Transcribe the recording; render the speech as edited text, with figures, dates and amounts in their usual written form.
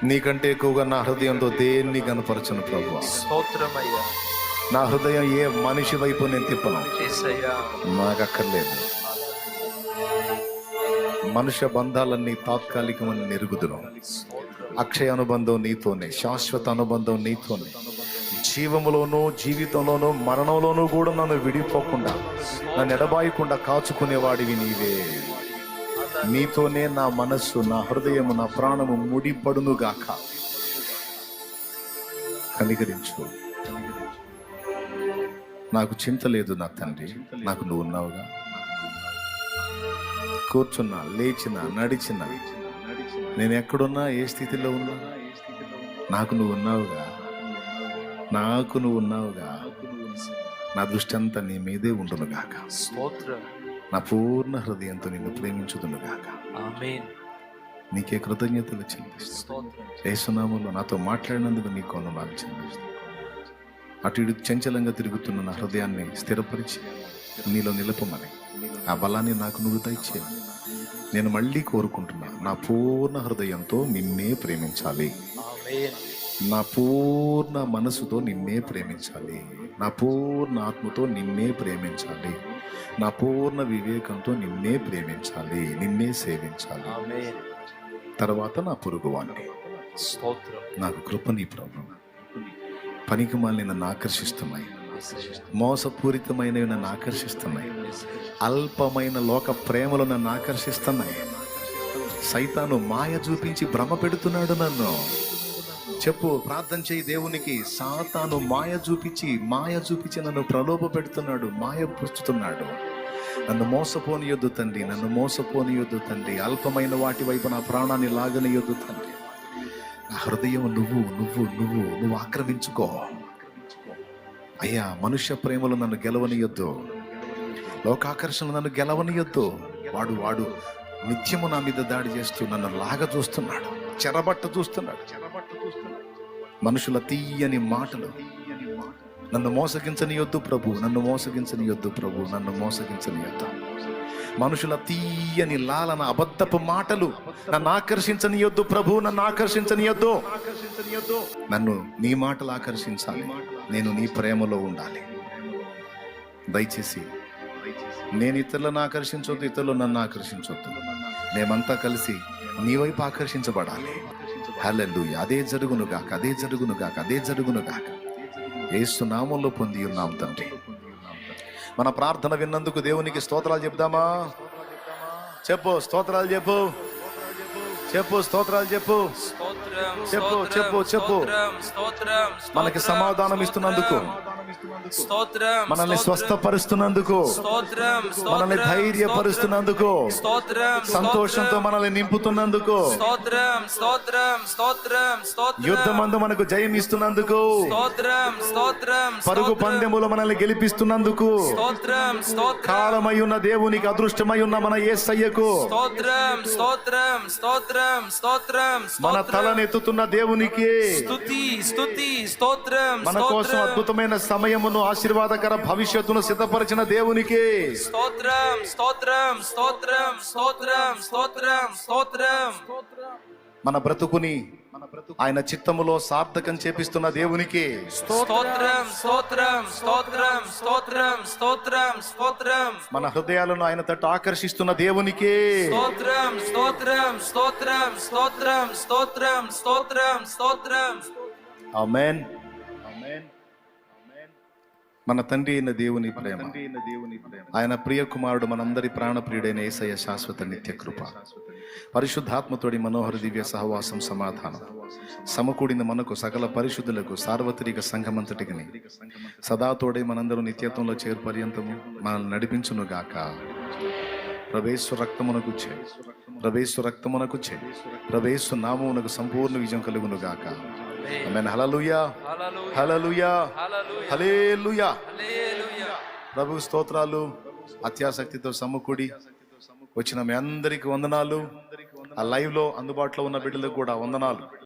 నీకంటే ఎక్కువగా నా హృదయంతో దేన్ని కనపరచను ప్రభువా. స్తోత్రమయ్యా. నా హృదయం ఏ మనిషి వైపు నేను తిప్పను. యేసయ్యా, నాకు అక్కర్లేదు. మనుష్య బంధాలన్నీ తాత్కాలికమని నెరుగుదును. అక్షయ అనుబంధం నీతోనే, శాశ్వత అనుబంధం నీతోనే. జీవములోనూ జీవితంలోనూ మరణంలోనూ కూడా నన్ను విడిపోకుండా, నన్ను ఎడబాయకుండా కాచుకునేవాడివి నీవే. నీతోనే నా మనస్సు, నా హృదయము, నా ప్రాణము ముడిపడునుగాక. కనికరించు. నాకు చింత లేదు నా తండ్రి, నాకు నువ్వు ఉన్నావుగా. కూర్చున్నా, లేచినా, నడిచినా, నేను ఎక్కడున్నా, ఏ స్థితిలో ఉన్నా, నాకు నువ్వు ఉన్నావుగా. నాకు నువ్వు ఉన్నావుగా. నా దృష్టి అంతా నీ మీదే ఉండునుగాక. నా పూర్ణ హృదయంతో నిన్ను ప్రేమించుదునుగాక. ఆమేన్. నీకే కృతజ్ఞతలు చెల్లిస్తాను. యేసునామములో నాతో మాట్లాడినందుకు నీకు వందనాలు చెల్లిస్తాను. అటు ఇటు చంచలంగా తిరుగుతున్న నా హృదయాన్ని స్థిరపరిచి నీలో నిలపమని, ఆ బలాన్ని నాకు నువ్వు దయచేయాలి. నేను మళ్ళీ కోరుకుంటున్నా, నా పూర్ణ హృదయంతో నిన్నే ప్రేమించాలి. నా పూర్ణ మనసుతో నిన్నే ప్రేమించాలి. నా పూర్ణ ఆత్మతో నిన్నే ప్రేమించాలి. నా పూర్ణ వివేకంతో నిన్నే ప్రేమించాలి, నిన్నే సేవించాలి. తర్వాత నా పొరుగువాణ్ణి. నాకు కృప నీ ప్రభు. పనికిమాలిన నన్ను ఆకర్షిస్తున్నాయి, మోసపూరితమైనవి నన్ను ఆకర్షిస్తున్నాయి, అల్పమైన లోక ప్రేమలు నన్ను ఆకర్షిస్తున్నాయి. సైతాను మాయ చూపించి భ్రమ పెడుతున్నాడు నన్ను. చెప్పు, ప్రార్థన చేయి దేవునికి. సాతాను మాయ చూపించి నన్ను ప్రలోభ పెడుతున్నాడు, మాయ పుచ్చుతున్నాడు. నన్ను మోసపోనియొద్దు తండ్రి, నన్ను మోసపోనియొద్దు తండ్రి. అల్పమైన వాటి వైపు నా ప్రాణాన్ని లాగనియొద్దు తండ్రి. నా హృదయం నువ్వు నువ్వు నువ్వు నువ్వు ఆక్రమించుకో అయ్యా. మనుష్య ప్రేమలు నన్ను గెలవనియొద్దు, లోకాకర్షణలు నన్ను గెలవనియొద్దు. వాడు నిత్యము నా మీద దాడి చేస్తూ నన్ను లాగ చూస్తున్నాడు, చెరబట్ట చూస్తున్నాడు. మనుషుల తీయని మాటలు నన్ను మోసగించనియొద్దు ప్రభు, నన్ను మోసగించనియొద్దు ప్రభు, నన్ను మోసగించనియొద్దు. మనుషుల తీయని లాలన అబద్ధపు మాటలు నన్ను ఆకర్షించనియొద్దు ప్రభు, నన్ను ఆకర్షించనియొద్దు. నన్ను నీ మాటలు ఆకర్షించాలి, నేను నీ ప్రేమలో ఉండాలి. దయచేసి నేను ఇతరులను ఆకర్షించొద్దు, ఇతరులు నన్ను ఆకర్షించొద్దు. మేమంతా కలిసి నీ వైపు ఆకర్షించబడాలి. హల్లెలూయా. అదే జరుగునుగాక, అదే జరుగునుగాక, అదే జరుగునుగాక. యేసు నామములో పొంది ఉన్నాం తండ్రి. మన ప్రార్థన విన్నందుకు దేవునికి స్తోత్రాలు చెప్దామా? చెప్పు, స్తోత్రాలు చెప్పు, చెప్పు, స్తోత్రాలు చెప్పు, చెప్పు, చెప్పు, చెప్పు. మనకి సమాధానం ఇస్తున్నందుకు, మనల్ని స్వస్థపరుస్తున్నందుకు, మనల్ని ధైర్యపరుస్తున్నందుకు, సంతోషంతో మనల్ని నింపుతున్నందుకు, యుద్ధమందు మనకు జయం ఇస్తున్నందుకు, పరుగు పందెములో మనల్ని గెలిపిస్తున్నందుకు, కాలమై ఉన్న దేవునికి, అదృష్టమై ఉన్న మన యేసయ్యకు, మన తలనెత్తుతున్న దేవునికి, మన కోసం అద్భుతమైన సమయమును, ఆశీర్వాదకర భవిష్యత్తును సిద్ధపరిచిన దేవునికి స్తోత్రం, స్తోత్రం, స్తోత్రం, స్తోత్రం, స్తోత్రం, స్తోత్రం. మన బ్రతుకుని ఆయన చిత్తములో సార్థకం చేపిస్తున్న దేవునికి స్తోత్రం, స్తోత్రం, స్తోత్రం, స్తోత్రం, స్తోత్రం, స్తోత్రం. మన హృదయాలను ఆయన తట్టు ఆకర్షిస్తున్న దేవునికి స్తోత్రం, స్తోత్రం, స్తోత్రం, స్తోత్రం, స్తోత్రం, స్తోత్రం, స్తోత్రం. ఆమేన్. మన తండ్రి అయిన దేవుని ప్రేమ, ఆయన ప్రియ కుమారుడు, మనందరి ప్రాణప్రియుడైన యేసయ్య శాశ్వత నిత్య కృప, పరిశుద్ధాత్మతోడి మనోహర దివ్య సహవాసం, సమాధానం సమకూడిన మనకు సకల పరిశుద్ధులకు సార్వత్రిక సంఘమంతటికి సదాతోడే మనందరూ నిత్యత్వంలో చేరు పర్యంతము మనల్ని నడిపించునుగాక. ప్రవేశ రక్తమునకు చే, ప్రవేశ రక్తమునకు చే, ప్రవేశ నామమునకు సంపూర్ణ విజయం కలుగునుగాక. ఆమేన్. హల్లెలూయా, హల్లెలూయా, హల్లెలూయా. ప్రభు స్తోత్రాలు. అత్యాసక్తితో సమకూడి వచ్చిన మీ అందరికి వందనాలు. ఆ లైవ్ లో అందుబాటులో ఉన్న బిడ్డలకు కూడా వందనాలు.